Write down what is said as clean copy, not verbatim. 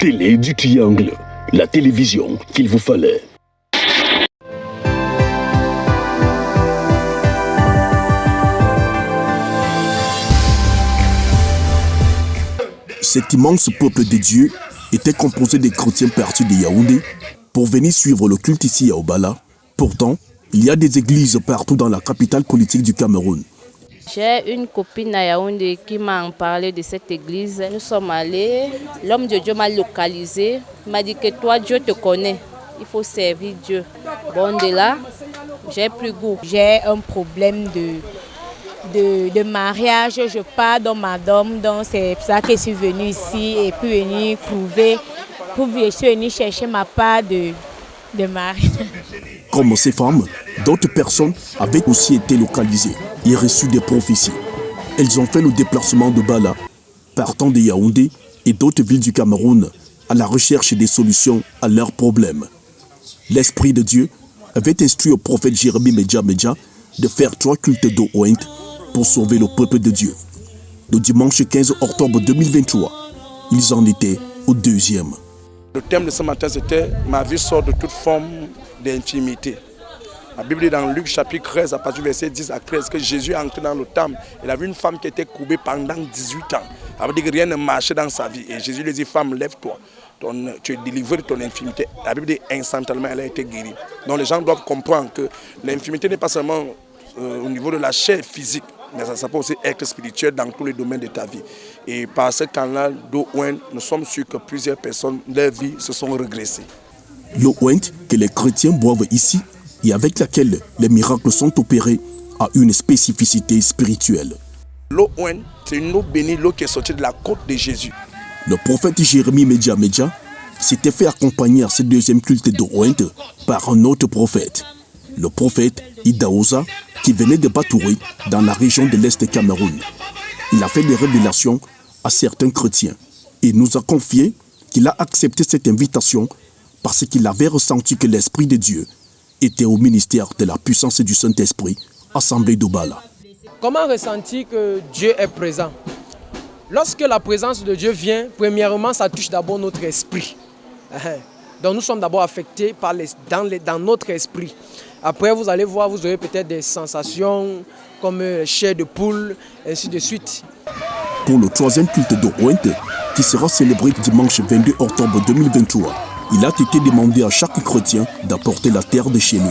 Télé du Triangle, la télévision qu'il vous fallait. Cet immense peuple de Dieu était composé des chrétiens partis de Yaoundé pour venir suivre le culte ici à Obala. Pourtant, il y a des églises partout dans la capitale politique du Cameroun. J'ai une copine à Yaoundé qui m'a parlé de cette église. Nous sommes allés, l'homme de Dieu m'a localisé, il m'a dit que toi Dieu te connaît, il faut servir Dieu. Bon, de là, j'ai pris goût. J'ai un problème de mariage, je pars dans ma dôme, donc c'est pour ça que je suis venue ici et puis venir trouver, je suis venue chercher ma part de mari. Comme ces femmes, d'autres personnes avaient aussi été localisées et reçu des prophéties. Elles ont fait le déplacement de Bala, partant de Yaoundé et d'autres villes du Cameroun, à la recherche des solutions à leurs problèmes. L'Esprit de Dieu avait instruit au prophète Jérémie Medja de faire 3 cultes d'Oint pour sauver le peuple de Dieu. Le dimanche 15 octobre 2023, ils en étaient au 2e. Le thème de ce matin, c'était « Ma vie sort de toute forme d'infimité ». La Bible dit dans Luc chapitre 13, à partir du verset 10 à 13, que Jésus est entré dans le temple. Il a vu une femme qui était courbée pendant 18 ans. Ça veut dire que rien ne marchait dans sa vie. Et Jésus lui dit, femme, lève-toi. Tu es délivrée de ton infimité. La Bible dit, instantanément, elle a été guérie. Donc les gens doivent comprendre que l'infimité n'est pas seulement au niveau de la chair physique, mais ça peut aussi être spirituel dans tous les domaines de ta vie. Et par ce canal d'Oint, nous sommes sûrs que plusieurs personnes, leur vie se sont régressées. L'Oint que les chrétiens boivent ici et avec laquelle les miracles sont opérés a une spécificité spirituelle. L'Oint, c'est une eau bénie, l'eau qui est sortie de la côte de Jésus. Le prophète Jérémie Medja s'était fait accompagner à ce 2e culte d'Oint par un autre prophète, le prophète Idaosa, qui venait de Batouré dans la région de l'Est du Cameroun. Il a fait des révélations à certains chrétiens et nous a confié qu'il a accepté cette invitation parce qu'il avait ressenti que l'Esprit de Dieu était au ministère de la puissance et du Saint-Esprit, Assemblée d'Obala. Comment ressentir que Dieu est présent? Lorsque la présence de Dieu vient, premièrement, ça touche d'abord notre esprit. Donc nous sommes d'abord affectés dans notre esprit. Après, vous allez voir, vous aurez peut-être des sensations comme chair de poule, ainsi de suite. Pour le 3e culte d'Oint, qui sera célébré dimanche 22 octobre 2023, il a été demandé à chaque chrétien d'apporter la terre de chez lui.